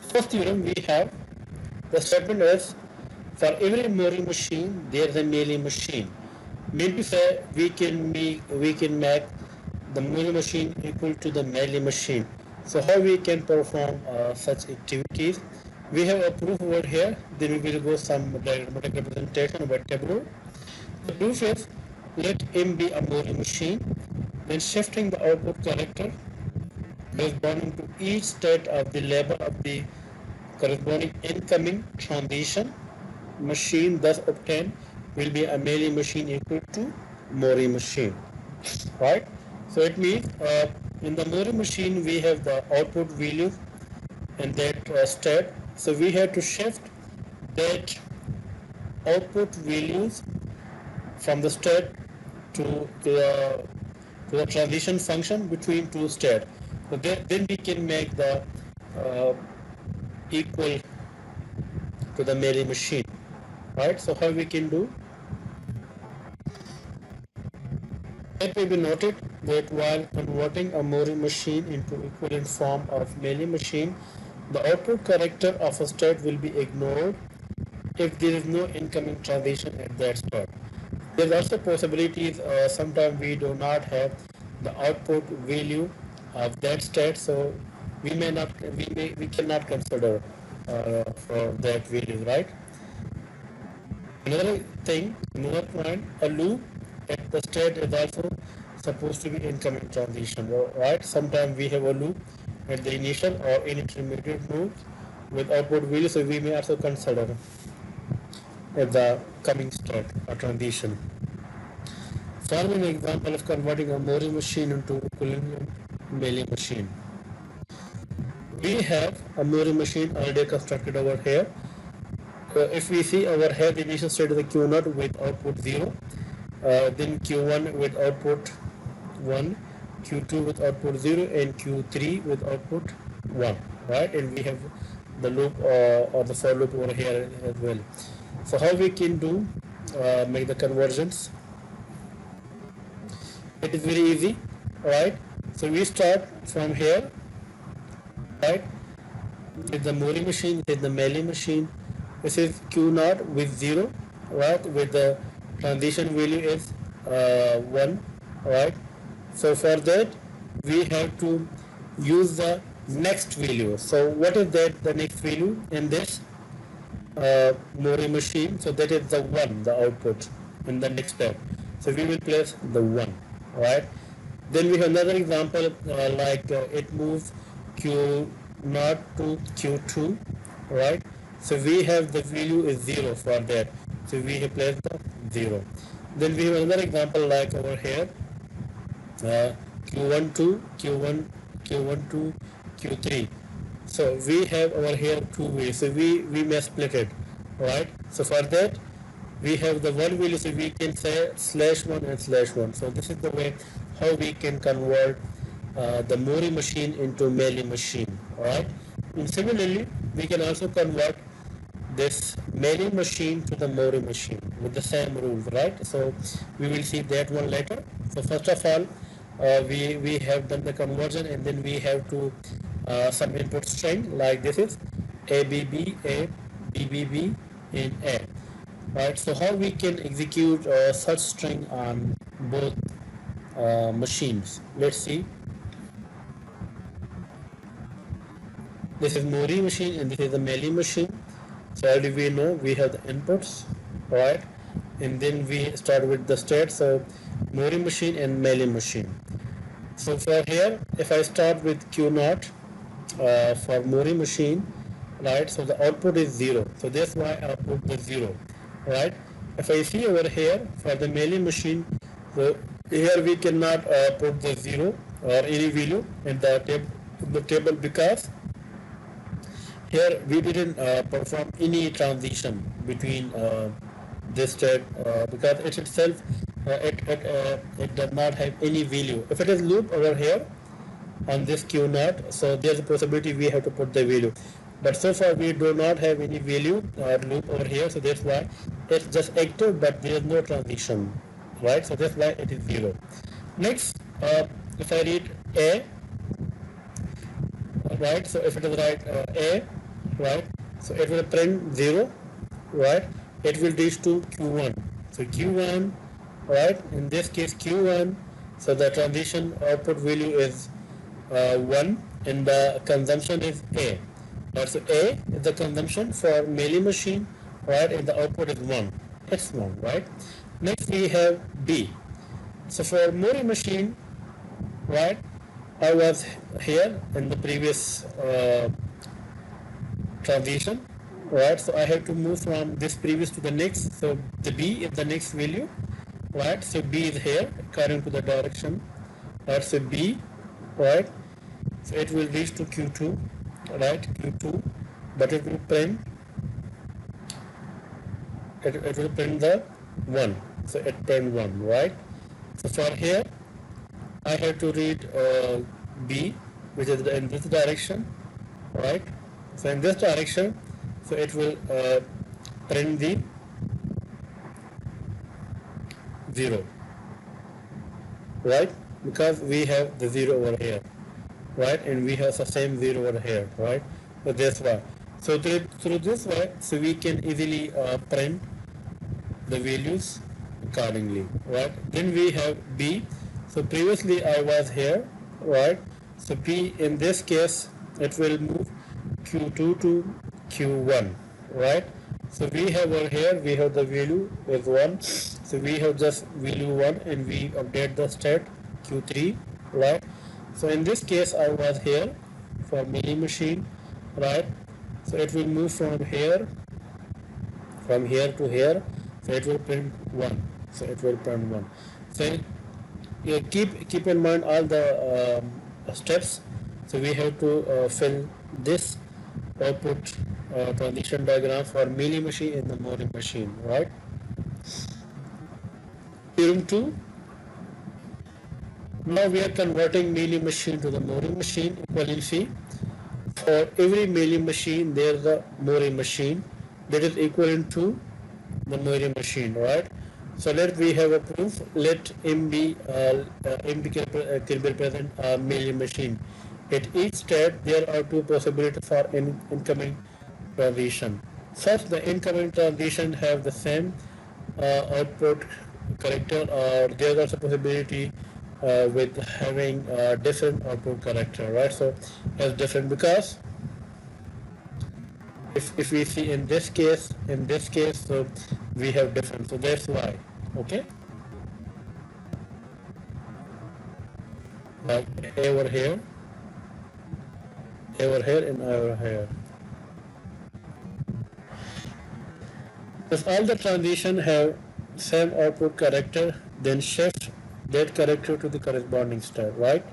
First theorem we have the statement is for every Mori machine there is a Mealy machine. Mean to say we can make the Mori machine equal to the Mealy machine. So how we can perform such activities? We have a proof over here. Then we will go some diagrammatic representation over tableau. The proof is let M be a Mori machine. Then shifting the output character corresponding to each state of the label of the corresponding incoming transition machine thus obtained will be a Mealy machine equal to Mori machine, right? So it means in the Mori machine we have the output value in that state. So we have to shift that output values from the state to the transition function between two states. So then we can make the uh, equal to the Mealy machine, right? So how we can do? It may be noted that while converting a Mori machine into equivalent form of Mealy machine, the output character of a state will be ignored if there is no incoming transition at that state. There is also possibilities sometimes we do not have the output value of that state, so we cannot consider for that value, right? Another point, a loop at the state is also supposed to be incoming transition, right? Sometimes we have a loop at the initial or intermediate nodes with output value, so we may also consider at the coming state or transition. Form an example of converting a Mori machine into equivalent Mealy machine. We have a Mori machine already constructed over here. If we see over here, the initial state is the Q0 with output 0, then Q1 with output 1, Q2 with output 0, and Q3 with output 1, right? And we have the loop or the for loop over here as well. So how we can do make the conversions? It is very easy, right? So we start from here, right? With the Mori machine, with the Mealy machine. This is Q0 with 0, right? With the transition value is 1, right? So for that, we have to use the next value. So what is that, the next value in this Mori machine? So that is the 1, the output in the next step. So we will place the 1, right? Then we have another example it moves Q0 to Q2, right? So we have the value is 0 for that. So we have placed the 0. Then we have another example like over here, Q1 to Q1 to Q3. So we have over here two ways. So we may split it, right? So for that we have the one value, so we can say /1 and /1. So this is the way how we can convert the Mori machine into Mealy machine, alright? And similarly, we can also convert this Mealy machine to the Mori machine with the same rules, right? So we will see that one later. So first of all, we have done the conversion, and then we have to some input string like this is ABB, A, BBB, and A. Right, so how we can execute such string on both machines? Let's see. This is Mori machine and this is the Mealy machine. So already we know we have the inputs, right? And then we start with the state. So Mori machine and Mealy machine. So for here, if I start with Q0 for Mori machine, right? So the output is 0. So that's why output is 0, right? If I see over here for the Mealy machine, so here we cannot put the 0 or any value in the table because here we didn't perform any transition between this state because it itself it does not have any value. If it is loop over here on this Q0, so there's a possibility we have to put the value. But so far we do not have any value or loop over here, so that's why it's just active, but there is no transition, right? So that's why it is 0. Next, if I read A, right? So if it is right A, right? So it will print 0, right? It will reach to Q1. So Q1, right? In this case Q1, so the transition output value is 1 and the consumption is A. Right? So A is the consumption for Meili machine, right? And the output is 1. It's 1, right? Next we have B. So for Mori machine, right? I was here in the previous transition, right? So I have to move from this previous to the next. So the B is the next value, right? So B is here according to the direction, right? So B, right? So it will reach to Q2, right? Q2, but it will print it will print the 1. So it print 1, right? So for here I have to read B, which is in this direction, right? So in this direction, so it will print the 0, right? Because we have the 0 over here, right? And we have the same 0 over here, right? So that's why. So through this way, so we can easily print the values accordingly, right? Then we have B. So previously I was here, right? So P in this case it will move Q2 to Q1, right? So we have over here we have the value is 1. So we have just value 1 and we update the state Q3, right? So in this case I was here for Meili machine, right? So it will move from here to here, so it will print 1. So it will print 1. So yeah, keep in mind all the steps. So we have to fill this output transition diagram for Meili machine and the Mori machine, right? Theorem 2. Now we are converting Meili machine to the Mori machine. Equivalency. For every Meili machine, there is a Mori machine that is equivalent to the Mori machine, right? So let we have a proof. Let M can represent a Meili machine. At each state, there are two possibilities for incoming transition. First, the incoming transition have the same output character, or there is also possibility with having different output character, right? So it's different because if we see in this case, so we have different. So that's why, okay? Like A over here, and over here. If all the transition have same output character, then shift that character to the corresponding state, right?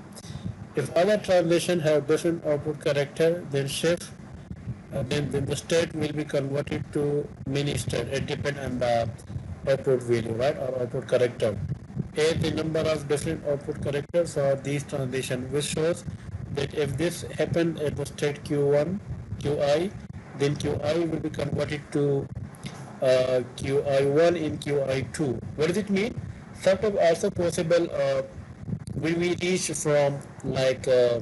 If other transition have different output character, then shift then the state will be converted to mini state. It depends on the output value, right, or output character. A the number of different output characters for these transition, which shows that if this happened at the state Q1, Qi, then Qi will be converted to Qi1 in Qi2. What does it mean? Sometimes also possible when we reach from like here.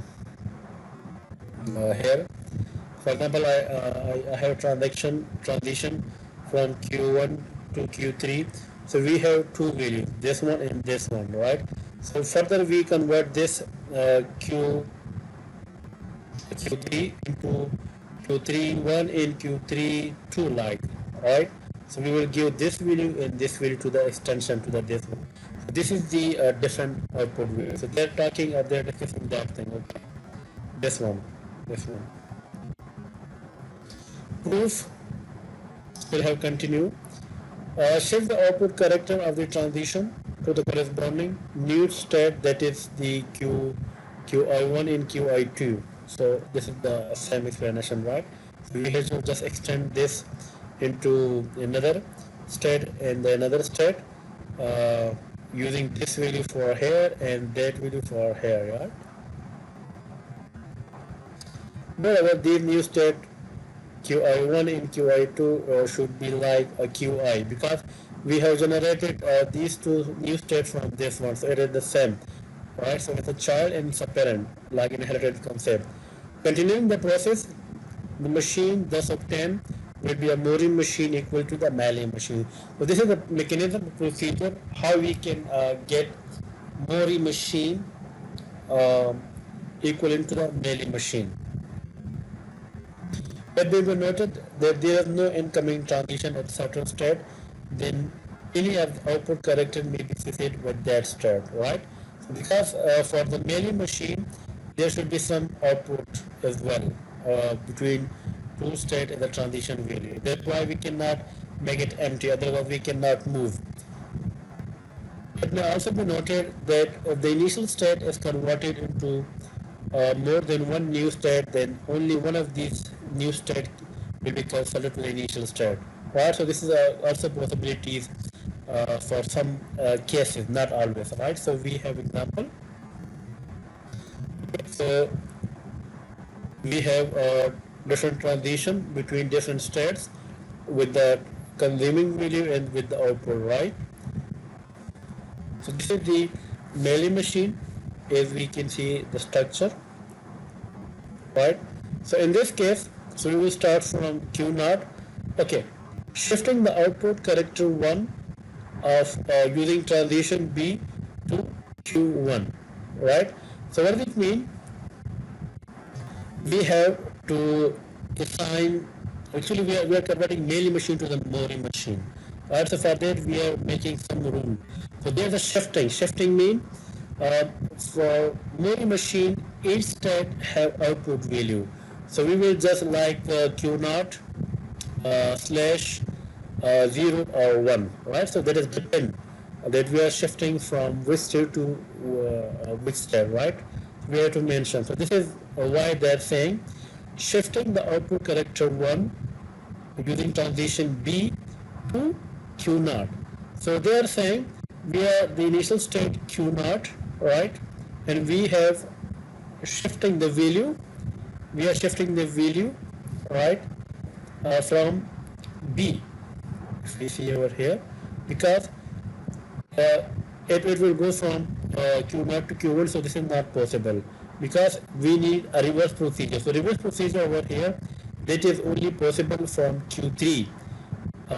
For example, I have transition from Q1 to Q3. So we have two values, this one and this one, right? So further we convert this Q3 into Q3 1 and Q3 2 like, right? So we will give this value and this value to the extension to the this one. So this is the different output value. So they're talking or they're discussing that thing, okay? This one. Proof will have continue. Shift the output character of the transition to the corresponding new state, that is the Qi1 in Qi2. So this is the same explanation, right? So we have to just extend this into another state and another state using this value for here and that value for here, right? Moreover, these new state Qi1 and Qi2 should be like a Qi, because we have generated these two new states from this one, so it is the same, right? So it's a child and it's a parent, like inherited concept. Continuing the process, the machine thus obtained will be a Mori machine equal to the Mealy machine. So this is the mechanism procedure how we can get Mori machine equivalent to the Mealy machine. But we will noted that there is no incoming transition at certain state, then any output character may be associated with that state, right? So because for the Mealy machine, there should be some output as well between two state and the transition value. That's why we cannot make it empty, otherwise we cannot move. It may also be noted that if the initial state is converted into more than one new state, then only one of these new state will be considered to the initial state. Right? So this is also possibilities for some cases, not always. Right? So we have example. So we have a different transition between different states with the consuming value and with the output. Right? So this is the Mealy machine, as we can see the structure. Right? So in this case, so we will start from Q naught. Okay, shifting the output character 1 of using transition B to Q1. Right? So what does it mean? We have to assign, actually we are converting Mealy machine to the Mori machine. Right? So for that we are making some rule. So there's a shifting. Shifting means for Mori machine, each state have output value. So we will just like Q naught slash 0 or 1, right? So that is depend that we are shifting from which state to which state, right? We have to mention. So this is why they're saying shifting the output character 1 using transition B to Q naught. So they are saying we are the initial state Q naught, right? And we have shifting the value. We are shifting the value, right, from B. If we see over here, because it will go from Q0 to Q1, so this is not possible because we need a reverse procedure. So reverse procedure over here, that is only possible from Q3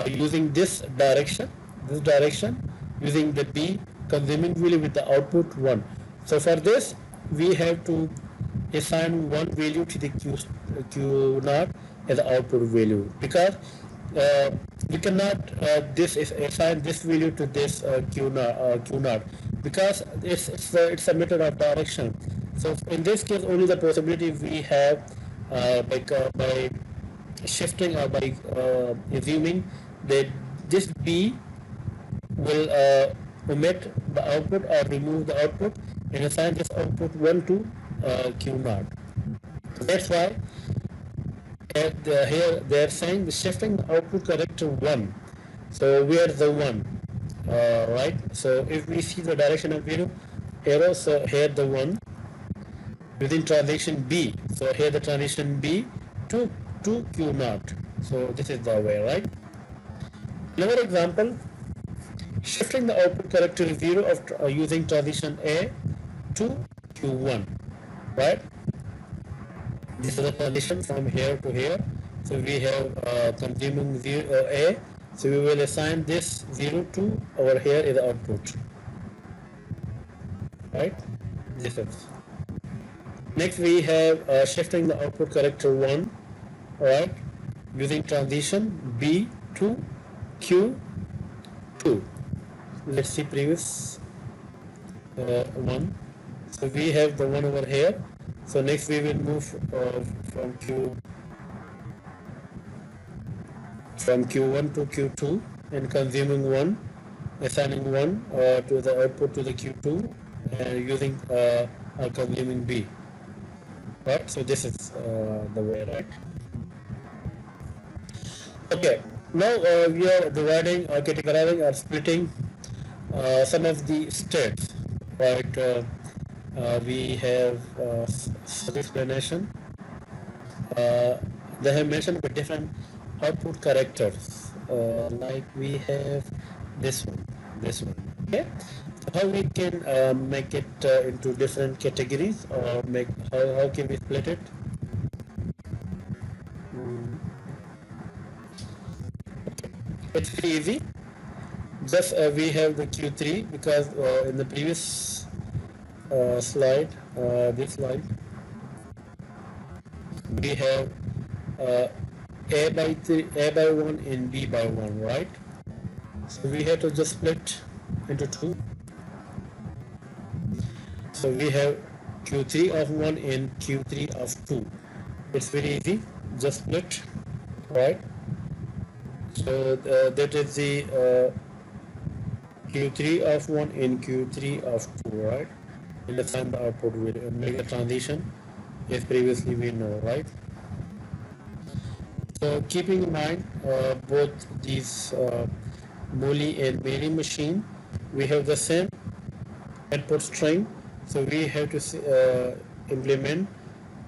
using this direction, using the B consuming value with the output 1. So for this, we have to assign one value to the Q naught as the output value, because we cannot assign this value to this Q naught because it's a matter of direction. So in this case, only the possibility we have by shifting or by assuming that this B will omit the output or remove the output and assign this output 1 to Q naught. So that's why here they are saying shifting the output character 1. So where is the 1? Right? So if we see the direction of arrow, so here the 1 within transition B. So here the transition B to Q naught. So this is the way, right? Another example, shifting the output character 0 of using transition A to Q1, right? This is the transition from here to here. So we have consuming A. So we will assign this 0 to over here is the output, right? This is. Next we have shifting the output character 1, right? Using transition B to Q2. Let's see previous 1. So we have the 1 over here. So next we will move from Q1 to Q2 and consuming 1, assigning 1 to the output to the Q2 and using consuming B. Right? So this is the way, right? Okay. Now we are dividing or categorizing or splitting some of the states, right? We have some explanation. They have mentioned the different output characters, like we have this one. Okay, so how we can make it into different categories, or how can we split it? It's pretty easy. Just we have the Q3 because in the previous slide, this slide, we have uh, A by 3, A by 1 and B by 1, right? So we have to just split into 2. So we have Q3 of 1 and Q3 of 2. It's very easy, just split, right? So that is the Q3 of 1 and Q3 of 2, right? And assign the output with make a transition as previously we know, right? So keeping in mind both these Mooly and Mary machine, we have the same input string, so we have to implement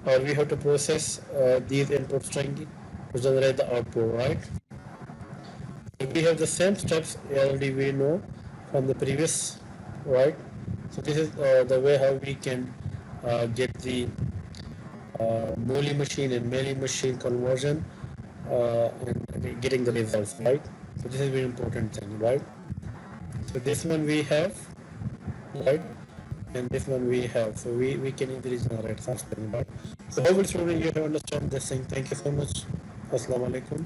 or we have to process these input string to generate the output, right? So we have the same steps already we know from the previous, right? So this is the way how we can get the Mooly machine and Mary machine conversion and getting the results, right? So this is very important thing, right? So this one we have, right? And this one we have. So we can easily generate something, right? So hopefully student you have understand this thing. Thank you so much. Assalamu alaikum.